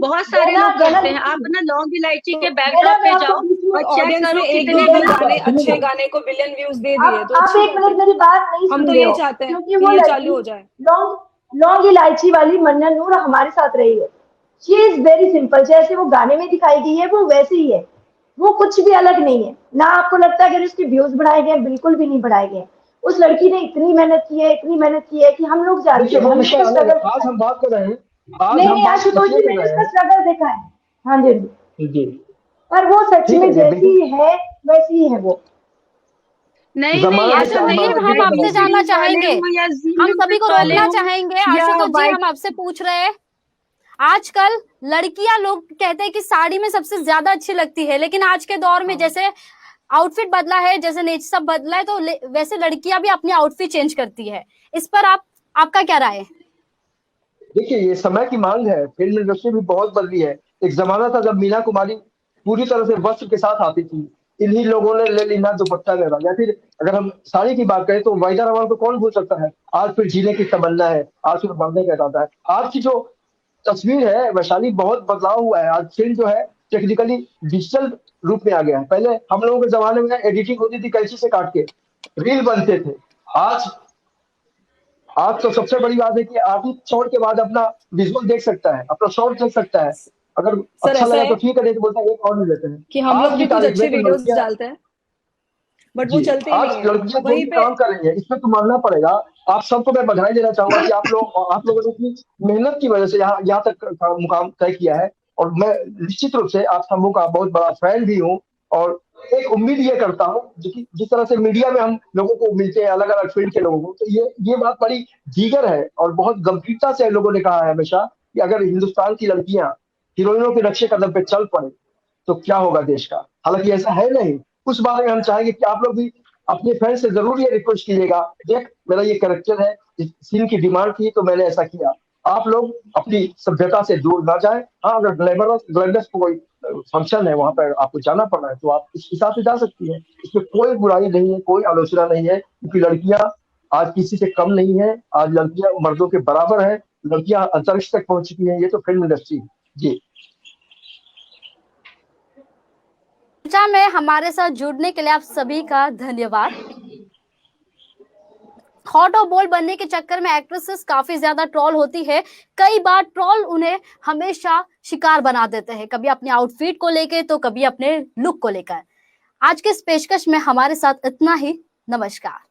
[SPEAKER 6] बहुत सारे लोग करते हैं। आप ना लौंग इलायची के बैकड्रॉप पे जाओ और चेक
[SPEAKER 5] ऑडियंस
[SPEAKER 6] करो
[SPEAKER 5] ने एक
[SPEAKER 6] कितने
[SPEAKER 5] दो
[SPEAKER 6] व्यूज।
[SPEAKER 5] गाने, अच्छे गाने को बिलियन व्यूज दे दिए, तो
[SPEAKER 3] आप
[SPEAKER 5] अच्छी
[SPEAKER 3] एक
[SPEAKER 5] बात
[SPEAKER 3] मिनट
[SPEAKER 5] है।
[SPEAKER 3] मेरी बात नहीं
[SPEAKER 5] हम
[SPEAKER 3] सुन
[SPEAKER 5] तो
[SPEAKER 3] रहे
[SPEAKER 5] यही
[SPEAKER 3] हो,
[SPEAKER 5] चाहते हैं
[SPEAKER 3] क्योंकि
[SPEAKER 5] कि
[SPEAKER 3] वो
[SPEAKER 5] ये
[SPEAKER 3] लड़की
[SPEAKER 5] चालू हो जाए।
[SPEAKER 3] लौंग इलायची वाली मन्ना नूर हमारे साथ रही है। शी इज वेरी सिंपल, जैसे वो गाने में दिखाई गई है वो वैसे ही है। वो कुछ भी अलग नहीं है ना। आपको लगता है कि उसके व्यूज बढ़ाए गए? बिल्कुल भी नहीं बढ़ाए गए। उस लड़की ने इतनी मेहनत की है, इतनी मेहनत की है कि हम लोग जानते
[SPEAKER 7] देखिए
[SPEAKER 3] हैं।
[SPEAKER 7] वो
[SPEAKER 3] हमने
[SPEAKER 7] विषय
[SPEAKER 3] उसका
[SPEAKER 7] अलग है।
[SPEAKER 3] स्ट्रगल
[SPEAKER 7] आज हम बात कर रहे हैं, आज
[SPEAKER 3] नहीं
[SPEAKER 7] हम
[SPEAKER 3] नहीं,
[SPEAKER 7] बात
[SPEAKER 3] आशुतोष जी,
[SPEAKER 7] इसलिए
[SPEAKER 3] मैंने
[SPEAKER 7] कर
[SPEAKER 3] उसका
[SPEAKER 7] रहे
[SPEAKER 3] स्ट्रगल देखा है। हाँ जी
[SPEAKER 7] हैं जी,
[SPEAKER 3] पर वो सच
[SPEAKER 7] ठीक
[SPEAKER 3] में
[SPEAKER 7] है,
[SPEAKER 3] जैसी
[SPEAKER 7] बिल्कुल।
[SPEAKER 3] है वैसी ही है वो।
[SPEAKER 6] नहीं नहीं,
[SPEAKER 7] जमाना
[SPEAKER 6] ऐसा
[SPEAKER 7] देखिए,
[SPEAKER 6] नहीं है।
[SPEAKER 7] जमाना
[SPEAKER 1] हम
[SPEAKER 7] देखिए
[SPEAKER 1] आपसे
[SPEAKER 7] बदल
[SPEAKER 1] जानना
[SPEAKER 7] गया।
[SPEAKER 1] चाहेंगे,
[SPEAKER 6] या जी
[SPEAKER 1] हम सभी को
[SPEAKER 6] म्यूजिक वाले
[SPEAKER 1] रोकना
[SPEAKER 6] हो,
[SPEAKER 1] चाहेंगे।
[SPEAKER 6] या
[SPEAKER 1] आशुतोष जी,
[SPEAKER 6] वाइट,
[SPEAKER 1] हम आपसे पूछ रहे हैं, आजकल लड़कियां, लोग कहते हैं कि साड़ी में सबसे ज्यादा अच्छी लगती है, लेकिन आज के दौर में जैसे आउटफिट बदला है, जैसे नेचर सब बदला है, तो वैसे लड़कियां भी अपनी आउटफिट चेंज करती है। इस पर आपका क्या राय है?
[SPEAKER 7] देखिए ये समय की मांग है, फिल्म इंडस्ट्री भी बहुत बदली है। एक जमाना था जब मीना कुमारी पूरी तरह से वस्त्र के साथ आती थी, इन्हीं लोगों ने ले लीना दुपट्टा लगा। या फिर अगर हम साड़ी की बात करें तो वाइदा रवान को कौन भूल सकता है। आज फिर जीने की तमन्ना है, आज फिर मरने का इरादा है। आज की जो तस्वीर है वैशाली, बहुत बदलाव हुआ है। आज फिल्म जो है टेक्निकली डिजिटल रूप में आ गया है। पहले हम लोगों के जमाने में एडिटिंग होती थी कैंची से काट के, रील बनते थे। आज तो सबसे बड़ी बात है कि आर्टिस्ट शॉट के बाद अपना विजुअल देख सकता है, अपना शॉट देख सकता है। अगर
[SPEAKER 5] सर,
[SPEAKER 7] अच्छा
[SPEAKER 5] ऐसा
[SPEAKER 7] लगा
[SPEAKER 5] है
[SPEAKER 7] तो ठीक है, नहीं तो बोलता है एक और ले लेते हैं।
[SPEAKER 5] कि हम लोग
[SPEAKER 7] आज
[SPEAKER 5] भी
[SPEAKER 7] की
[SPEAKER 5] कुछ
[SPEAKER 7] तारीख
[SPEAKER 5] अच्छे
[SPEAKER 7] में तो
[SPEAKER 5] वीडियोस
[SPEAKER 7] लड़कियां,
[SPEAKER 5] डालते हैं, बट वो
[SPEAKER 7] जी,
[SPEAKER 5] चलते ही
[SPEAKER 7] आज
[SPEAKER 5] नहीं है।
[SPEAKER 7] लड़कियां जो
[SPEAKER 5] वहीं
[SPEAKER 7] भी
[SPEAKER 5] पे
[SPEAKER 7] काम कर रही है इसमें तो मानना पड़ेगा। आप सबको मैं बधाई देना चाहूंगा कि आप लोगों ने अपनी मेहनत की वजह से यहाँ तक मुकाम तय किया है। और मैं निश्चित रूप से आप सबों का बहुत बड़ा फैन भी हूँ। और एक उम्मीद ये करता हूँ जिस तरह से मीडिया में हम लोगों को मिलते हैं, अलग अलग फील्ड के लोगों को, तो ये बात बड़ी दीगर है और बहुत गंभीरता से लोगों ने कहा है हमेशा कि अगर हिंदुस्तान की लड़कियां हीरोइनों के नक्शे कदम पे चल पड़े तो क्या होगा देश का। हालांकि ऐसा है नहीं। उस बारे में हम चाहेंगे कि आप लोग भी अपने फैंस से जरूर ये रिक्वेस्ट कीजिएगा, देख मेरा ये कैरेक्टर है, इस सीन की डिमांड थी तो मैंने ऐसा किया। आप लोग अपनी सभ्यता से दूर ना जाए। हाँ, अगर ग्लैमरस कोई फंक्शन है वहां पर आपको जाना पड़ रहा है तो आप इस हिसाब से जा सकती है, इसमें कोई बुराई नहीं है, कोई आलोचना नहीं है, क्योंकि लड़कियां आज किसी से कम नहीं है। आज लड़कियां मर्दों के बराबर है, लड़कियां अंतरिक्ष तक पहुंच चुकी हैं। ये तो फिल्म इंडस्ट्री है जी।
[SPEAKER 1] चर्चा में हमारे साथ जुड़ने के लिए आप सभी का धन्यवाद। हॉट और बोल्ड बनने के चक्कर में एक्ट्रेसेस काफी ज्यादा ट्रोल होती है। कई बार ट्रोल उन्हें हमेशा शिकार बना देते हैं, कभी अपने आउटफिट को लेकर तो कभी अपने लुक को लेकर। आज के इस पेशकश में हमारे साथ इतना ही। नमस्कार।